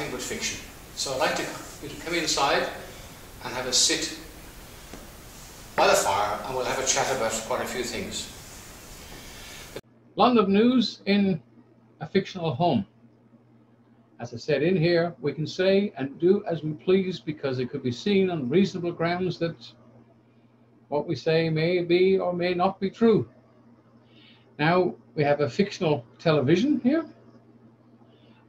nothing but fiction. So I'd like you to come inside and have a sit by the fire, and we'll have a chat about quite a few things. London News in a fictional home. As I said, in here we can say and do as we please, because it could be seen on reasonable grounds that what we say may be or may not be true. Now we have a fictional television here.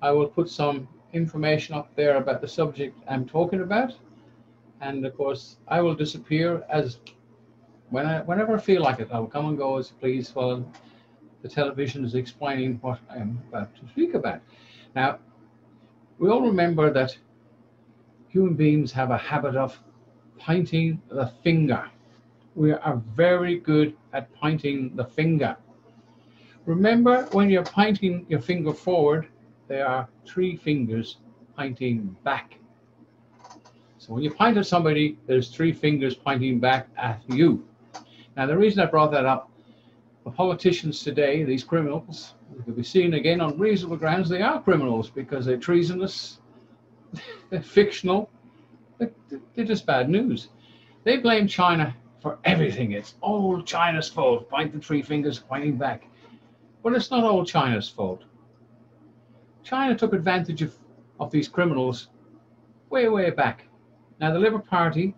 I will put some information up there about the subject I'm talking about, and of course I will disappear as whenever I feel like it. I will come and go as please while the television is explaining what I'm about to speak about. Now, we all remember that human beings have a habit of pointing the finger. We are very good at pointing the finger. Remember, when you're pointing your finger forward, there are 3 fingers pointing back. So when you point at somebody, there's 3 fingers pointing back at you. Now, the reason I brought that up, the politicians today, these criminals, they could be seen again on reasonable grounds, they are criminals because they're treasonous, they're fictional, they're just bad news. They blame China for everything. It's all China's fault, point the 3 fingers pointing back. But it's not all China's fault. China took advantage of these criminals way, way back. Now, the Labour Party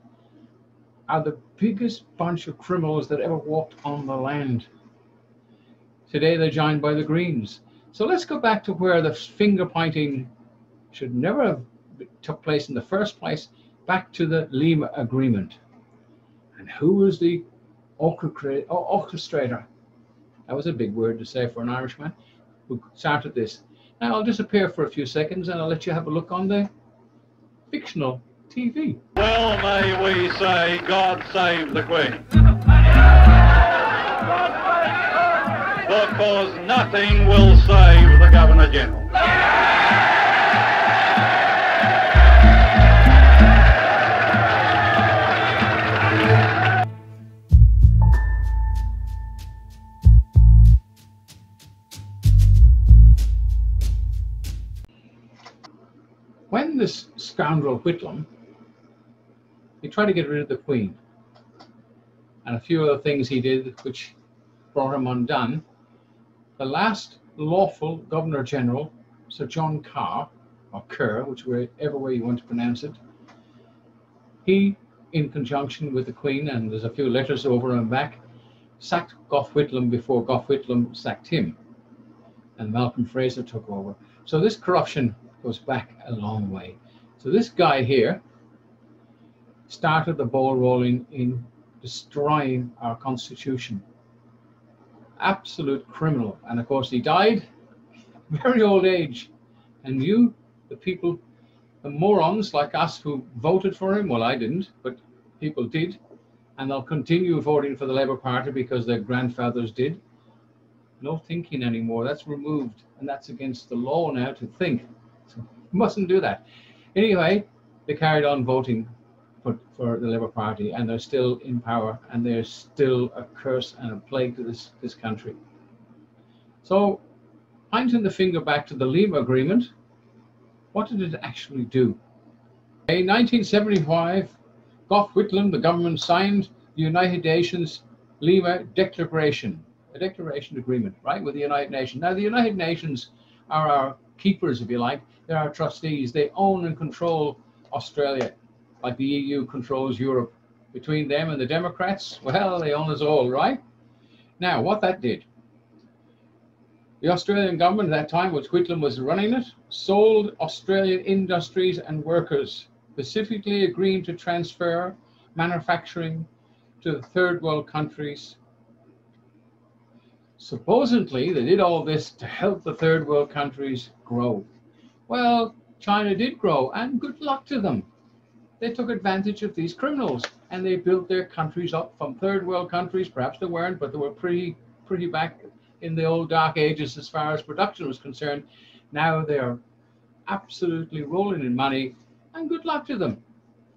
are the biggest bunch of criminals that ever walked on the land. Today they're joined by the Greens. So let's go back to where the finger pointing should never have took place in the first place, back to the Lima Agreement. And who was the orchestrator? That was a big word to say for an Irishman, who started this. Now I'll disappear for a few seconds and I'll let you have a look on the fictional TV. Well, may we say, God save the Queen. Because nothing will save the Governor-General. When this scoundrel Whitlam, he tried to get rid of the Queen, and a few other things he did which brought him undone, the last lawful Governor-General, Sir John Kerr, or Kerr, whichever way you want to pronounce it, he, in conjunction with the Queen, and there's a few letters over and back, sacked Gough Whitlam before Gough Whitlam sacked him, and Malcolm Fraser took over. So this corruption goes back a long way. So this guy here started the ball rolling in destroying our Constitution. Absolute criminal. And of course he died at a very old age. And you, the people, the morons like us who voted for him, well, I didn't, but people did, and they'll continue voting for the Labour Party because their grandfathers did. No thinking anymore. That's removed, and that's against the law now to think. So you mustn't do that. Anyway, they carried on voting for the Labour Party, and they're still in power, and they're still a curse and a plague to this country. So, pointing the finger back to the Lima Agreement, what did it actually do? In 1975, Gough Whitlam, the government, signed the United Nations Lima Declaration, a declaration agreement, right, with the United Nations. Now, the United Nations are our keepers, if you like. They're our trustees. They own and control Australia, like the EU controls Europe. Between them and the Democrats, well, they own us all, right? Now, what that did, the Australian government at that time, which Whitlam was running it, sold Australian industries and workers, specifically agreeing to transfer manufacturing to the third world countries. Supposedly, they did all this to help the third world countries grow. Well, China did grow, and good luck to them. They took advantage of these criminals, and they built their countries up from third world countries. Perhaps they weren't, but they were pretty back in the old dark ages as far as production was concerned. Now they are absolutely rolling in money, and good luck to them.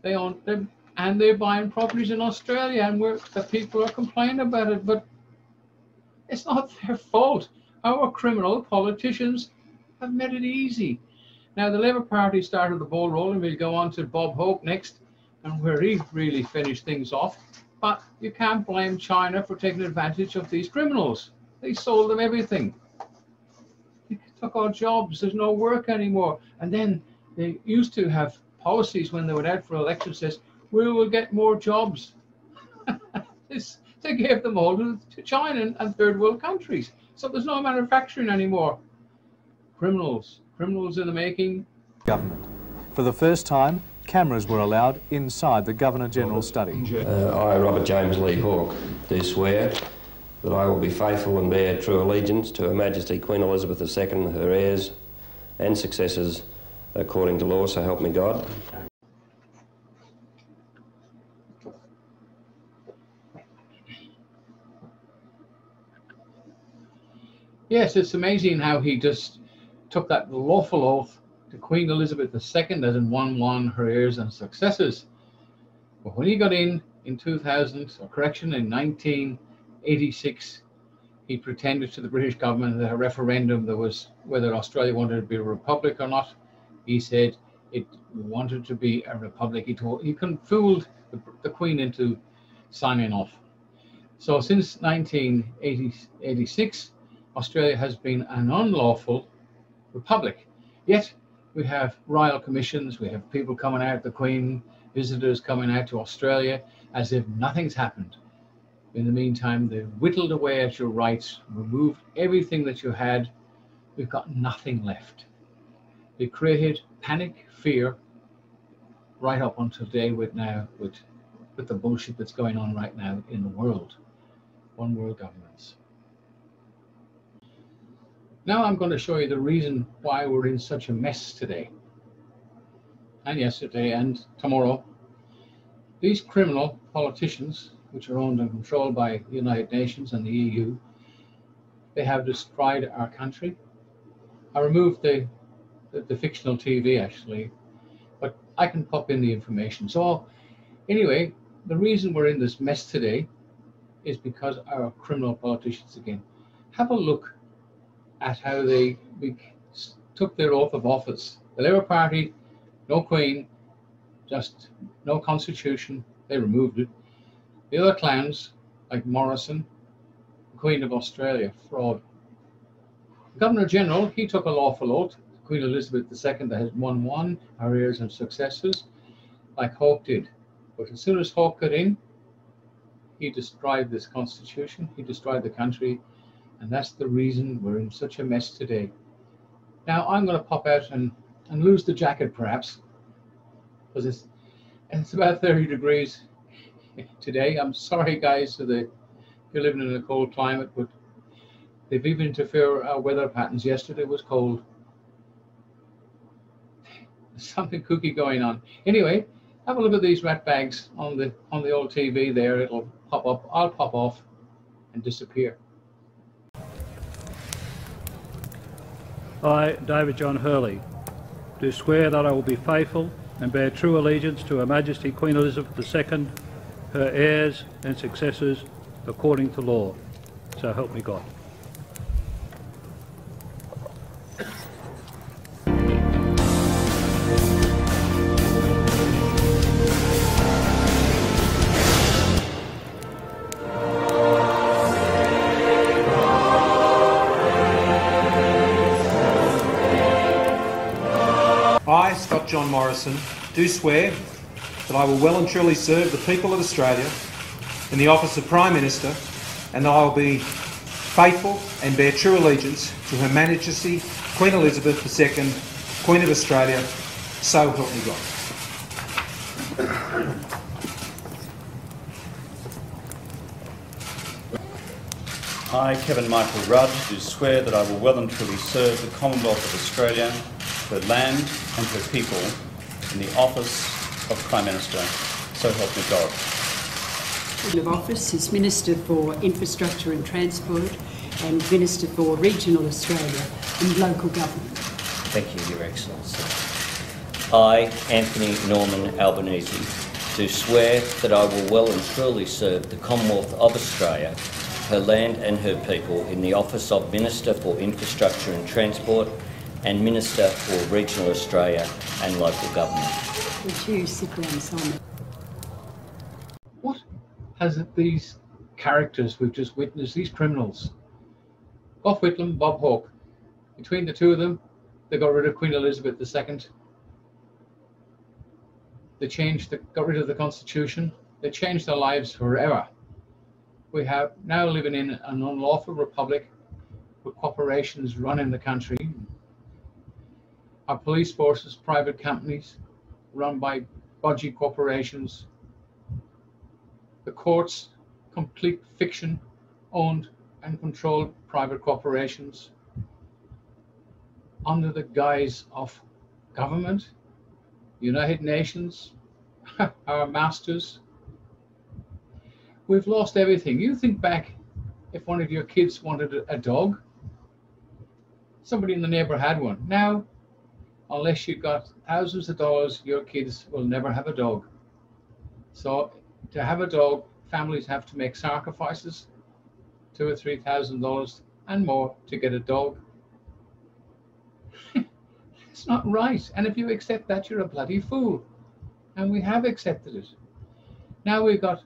They own them, and they're buying properties in Australia, and the people are complaining about it, but it's not their fault. Our criminal politicians have made it easy. Now, the Labour Party started the ball rolling. We'll go on to Bob Hope next, and where he really finished things off. But you can't blame China for taking advantage of these criminals. They sold them everything. They took our jobs. There's no work anymore. And then they used to have policies when they went out for elections says, we will get more jobs. They gave them all to China and third world countries. So there's no manufacturing anymore. Criminals in the making. Government. For the first time, cameras were allowed inside the Governor-General's study. I, Robert James Lee Hawke, do swear that I will be faithful and bear true allegiance to Her Majesty Queen Elizabeth II, her heirs and successors, according to law, so help me God. Yes, it's amazing how he just took that lawful oath to Queen Elizabeth II as in 1-1 her heirs and successors. But when he got in 2000, or correction, in 1986, he pretended to the British government that a referendum there was whether Australia wanted to be a republic or not. He said it wanted to be a republic. He fooled the Queen into signing off. So since 1986, Australia has been an unlawful republic. Yet we have royal commissions, we have people coming out, the Queen, visitors coming out to Australia as if nothing's happened. In the meantime, they've whittled away at your rights, removed everything that you had. We've got nothing left. They created panic, fear, right up until today with the bullshit that's going on right now in the world. One world governments. Now I'm going to show you the reason why we're in such a mess today, and yesterday, and tomorrow. These criminal politicians, which are owned and controlled by the United Nations and the EU, they have destroyed our country. I removed the fictional TV, actually, but I can pop in the information. So anyway, the reason we're in this mess today is because our criminal politicians, again, have a look at how they took their oath of office. The Labour Party, no Queen, just no constitution, they removed it. The other clowns, like Morrison, the Queen of Australia, fraud. The Governor-General, he took a lawful oath, Queen Elizabeth II, that has 1-1, her heirs and successors, like Hawke did. But as soon as Hawke got in, he destroyed this constitution, he destroyed the country, and that's the reason we're in such a mess today. Now I'm going to pop out and lose the jacket perhaps, because it's about 30 degrees today. I'm sorry guys if you're living in a cold climate, but they've even interfered our weather patterns. Yesterday was cold. There's something kooky going on. Anyway, have a look at these rat bags on the old TV there. It'll pop up. I'll pop off and disappear. I, David John Hurley, do swear that I will be faithful and bear true allegiance to Her Majesty Queen Elizabeth II, her heirs and successors, according to law. So help me God. I, Scott John Morrison, do swear that I will well and truly serve the people of Australia in the office of Prime Minister, and that I will be faithful and bear true allegiance to Her Majesty Queen Elizabeth II, Queen of Australia, so help me God. I, Kevin Michael Rudd, do swear that I will well and truly serve the Commonwealth of Australia, her land and her people in the office of Prime Minister, so help me God. Of office is Minister for Infrastructure and Transport and Minister for Regional Australia and Local Government. Thank you, Your Excellency. I, Anthony Norman Albanese, do swear that I will well and truly serve the Commonwealth of Australia, her land and her people in the office of Minister for Infrastructure and Transport and Minister for Regional Australia and Local Government. Would you sit down, Simon? What has these characters we've just witnessed, these criminals, Gough Whitlam, Bob Hawke, between the two of them, they got rid of Queen Elizabeth II. They got rid of the Constitution. They changed their lives forever. We have now living in an unlawful republic with corporations running the country. Our police forces, private companies run by budgie corporations. The courts, complete fiction, owned and controlled private corporations under the guise of government, United Nations, our masters. We've lost everything. You think back, if one of your kids wanted a dog, somebody in the neighborhood had one. Now, unless you got thousands of dollars, your kids will never have a dog. So to have a dog, families have to make sacrifices, $2,000 or $3,000 and more to get a dog. It's not right. And if you accept that, you're a bloody fool. And we have accepted it. Now we've got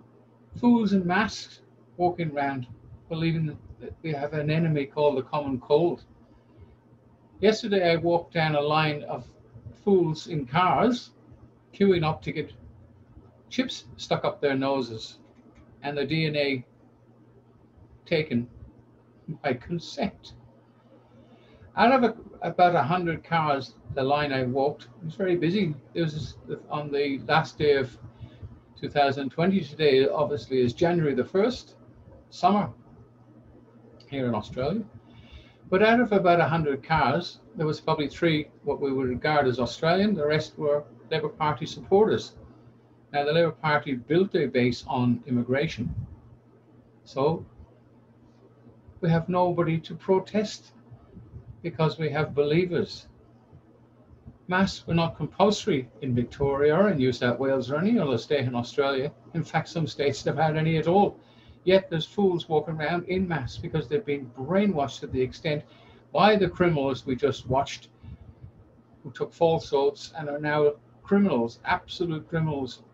fools in masks walking around believing that we have an enemy called the common cold. Yesterday I walked down a line of fools in cars queuing up to get chips stuck up their noses and the DNA taken by consent. Out of about 100 cars, the line I walked, it was very busy. It was on the last day of 2020. Today obviously is January the 1st, summer here in Australia. But out of about 100 cars, there was probably 3 what we would regard as Australian. The rest were Labour Party supporters. Now the Labour Party built their base on immigration. So we have nobody to protest because we have believers. Masks were not compulsory in Victoria or in New South Wales or any other state in Australia. In fact, some states don't have any at all. Yet there's fools walking around in masks because they've been brainwashed to the extent by the criminals we just watched, who took false oaths and are now criminals, absolute criminals,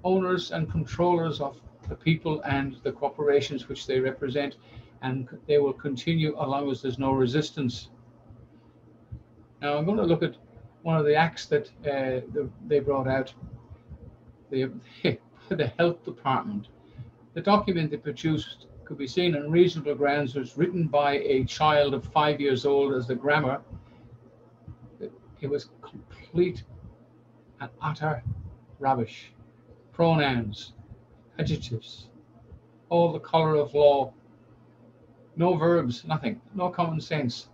owners and controllers of the people and the corporations which they represent, and they will continue as long as there's no resistance. Now I'm going to look at one of the acts that they brought out, the health department. The document they produced could be seen on reasonable grounds was written by a child of 5 years old as the grammar. It was complete and utter rubbish. Pronouns, adjectives, all the colour of law, no verbs, nothing, no common sense.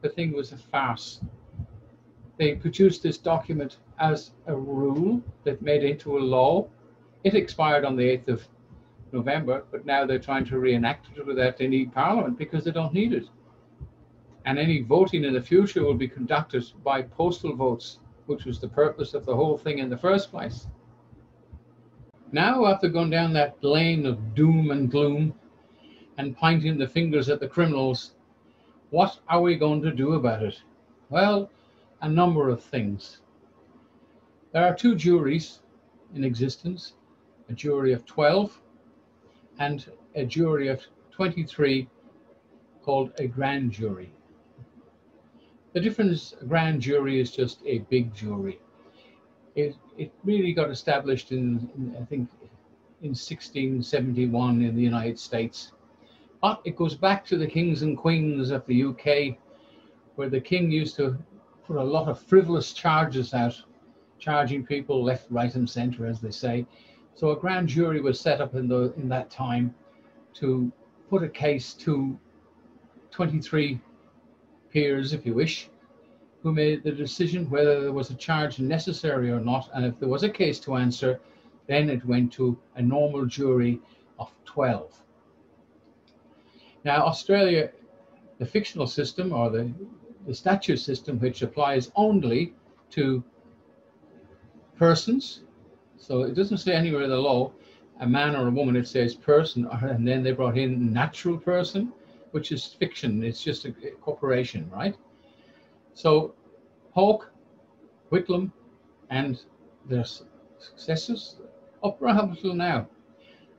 The thing was a farce. They produced this document as a rule that made it into a law. It expired on the 8th of November, but now they're trying to reenact it without they need Parliament because they don't need it. And any voting in the future will be conducted by postal votes, which was the purpose of the whole thing in the first place. Now, after going down that lane of doom and gloom and pointing the fingers at the criminals, what are we going to do about it? Well, a number of things. There are 2 juries in existence, a jury of 12 and a jury of 23 called a grand jury. The difference, a grand jury is just a big jury. It really got established in I think in 1671 in the United States. But it goes back to the kings and queens of the UK, where the king used to put a lot of frivolous charges out, charging people left, right and centre, as they say. So a grand jury was set up in that time to put a case to 23 peers, if you wish, who made the decision whether there was a charge necessary or not. And if there was a case to answer, then it went to a normal jury of 12. Now, Australia, the fictional system or the statute system, which applies only to persons. So it doesn't say anywhere in the law, a man or a woman, it says person, and then they brought in natural person, which is fiction. It's just a corporation, right? So Hawke, Whitlam, and their successors, up until now,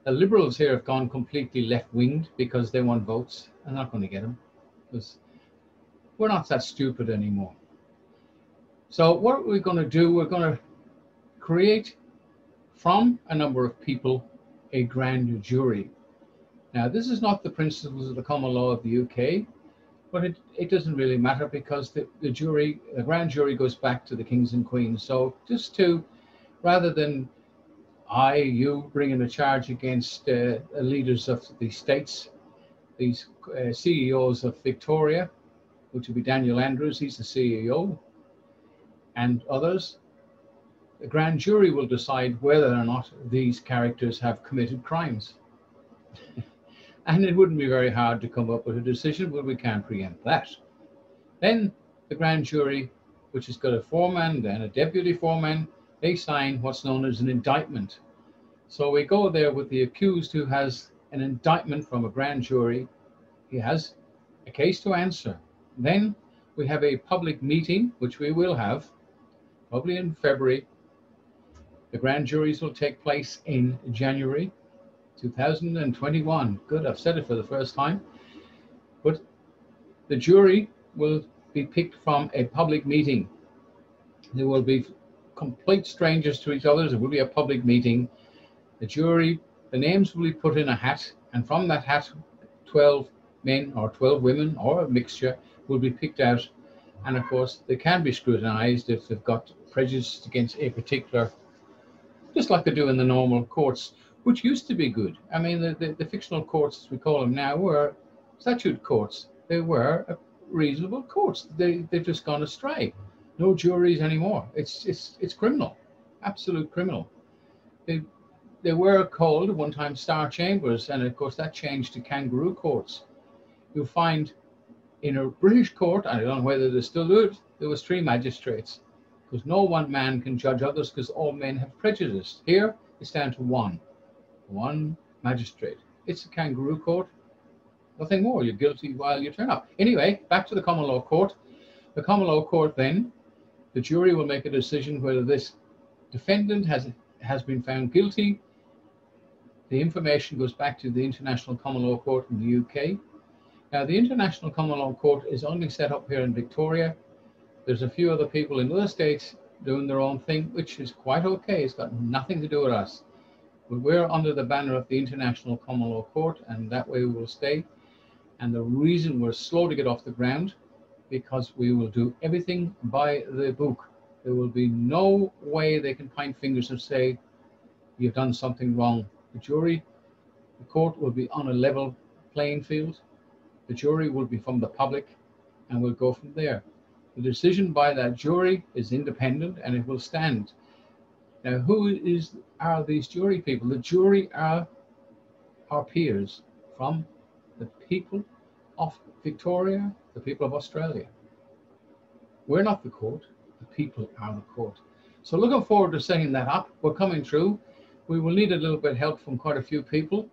the Liberals here have gone completely left-winged because they want votes. They're not going to get them because we're not that stupid anymore. So what are we going to do? We're going to create from a number of people a grand jury. Now, this is not the principles of the common law of the UK, but it doesn't really matter because the grand jury goes back to the kings and queens. So just to, rather than you bringing a charge against leaders of the states, these CEOs of Victoria, which would be Daniel Andrews, he's the CEO, and others, the grand jury will decide whether or not these characters have committed crimes. And it wouldn't be very hard to come up with a decision, but we can't preempt that. Then the grand jury, which has got a foreman and a deputy foreman, they sign what's known as an indictment. So we go there with the accused who has an indictment from a grand jury. He has a case to answer. Then we have a public meeting, which we will have, probably in February. The grand juries will take place in January 2021. Good, I've said it for the first time. But the jury will be picked from a public meeting. There will be complete strangers to each other. There will be a public meeting. The jury, the names will be put in a hat, and from that hat, 12 men or 12 women or a mixture will be picked out. And of course, they can be scrutinized if they've got prejudice against a particular, just like they do in the normal courts, which used to be good. I mean, the fictional courts, as we call them now, were statute courts. They were reasonable courts. They've just gone astray. No juries anymore. It's criminal, absolute criminal. They were called at one time Star Chambers, and of course that changed to kangaroo courts. You'll find in a British court, I don't know whether they still do it, there was 3 magistrates, because no one man can judge others because all men have prejudice. Here it's down to one magistrate. It's a kangaroo court, nothing more. You're guilty while you turn up. Anyway, back to the common law court. The common law court, then, the jury will make a decision whether this defendant has been found guilty. The information goes back to the International Common Law Court in the UK. Now, the International Common Law Court is only set up here in Victoria. There's a few other people in other states doing their own thing, which is quite okay. It's got nothing to do with us. But we're under the banner of the International Common Law Court, and that way we will stay. And the reason we're slow to get off the ground, because we will do everything by the book. There will be no way they can point fingers and say, you've done something wrong. The jury, the court will be on a level playing field. The jury will be from the public, and we'll go from there. The decision by that jury is independent, and it will stand. Now, who are these jury people? The jury are our peers from the people of Victoria, the people of Australia. We're not the court. The people are the court. So looking forward to setting that up. We're coming through. We will need a little bit of help from quite a few people.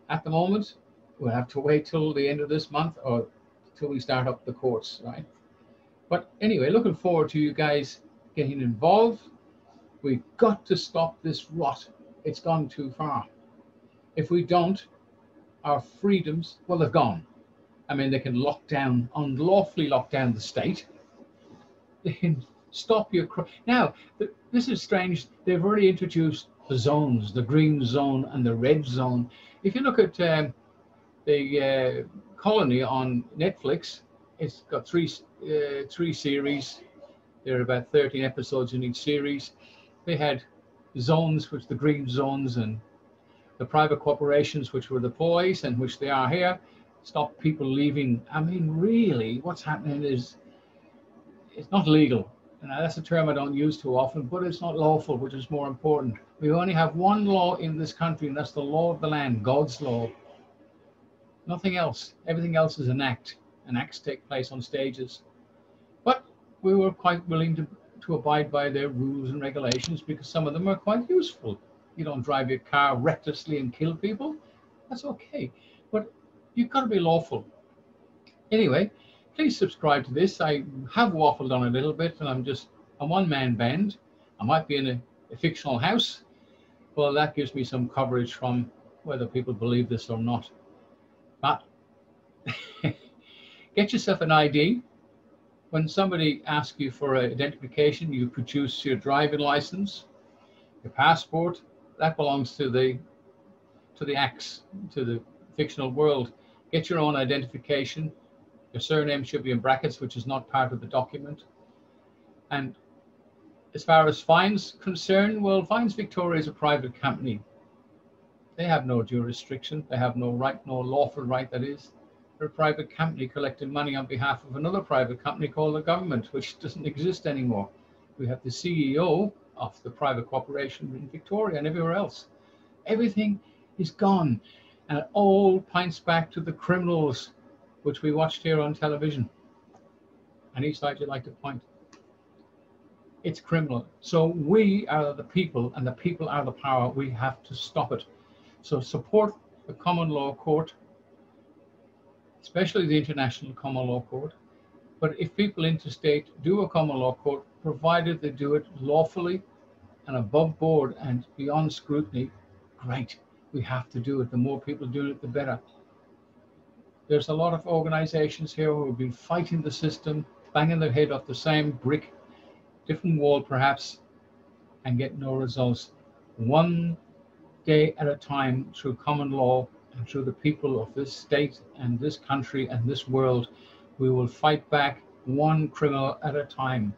At the moment, we'll have to wait till the end of this month or till we start up the courts, right? But anyway, looking forward to you guys getting involved. We've got to stop this rot. It's gone too far. If we don't, our freedoms, well, they're gone. I mean, they can lock down, unlawfully lock down the state. They can stop your crime. Now, this is strange. They've already introduced the zones, the green zone and the red zone. If you look at the Colony on Netflix, it's got three series. There are about 13 episodes in each series. They had zones, which the green zones, and the private corporations, which were the police, and which they are here, stop people leaving. I mean, really, what's happening is it's not legal. Now, that's a term I don't use too often, but it's not lawful, which is more important. We only have one law in this country, and that's the law of the land, God's law. Nothing else. Everything else is an act. And acts take place on stages. But we were quite willing to abide by their rules and regulations because some of them are quite useful. You don't drive your car recklessly and kill people. That's okay. But you've got to be lawful. Anyway, please subscribe to this. I have waffled on a little bit, and I'm just a one-man band. I might be in a fictional house. Well, that gives me some coverage from whether people believe this or not. But get yourself an ID. When somebody asks you for identification, you produce your driving license, your passport. That belongs to the acts, to the fictional world. Get your own identification. Your surname should be in brackets, which is not part of the document. And as far as Fines concerned, well, Fines Victoria is a private company. They have no jurisdiction. They have no right, no lawful right, that is. They're a private company collecting money on behalf of another private company called the government, which doesn't exist anymore. We have the CEO of the private corporation in Victoria and everywhere else. Everything is gone. And it all points back to the criminals, which we watched here on television. And each side you'd like to point. It's criminal. So we are the people, and the people are the power. We have to stop it. So support the common law court, especially the International Common Law Court. But if people interstate do a common law court, provided they do it lawfully and above board and beyond scrutiny, great. We have to do it. The more people do it, the better. There's a lot of organizations here who have been fighting the system, banging their head off the same brick, different wall perhaps, and get no results. One day at a time, through common law and through the people of this state and this country and this world, we will fight back one criminal at a time.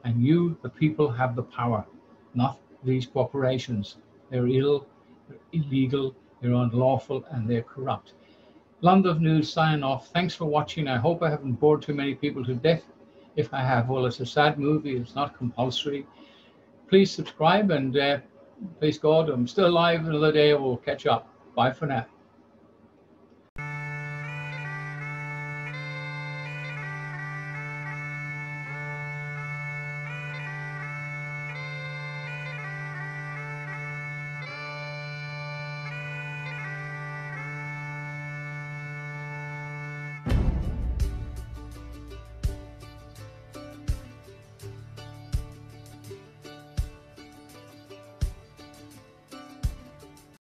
And you, the people, have the power, not these corporations. They're ill, they're illegal, they're unlawful, and they're corrupt. London News sign off. Thanks for watching. I hope I haven't bored too many people to death. If I have, well, it's a sad movie. It's not compulsory. Please subscribe, and please God, I'm still alive another day. We'll catch up. Bye for now.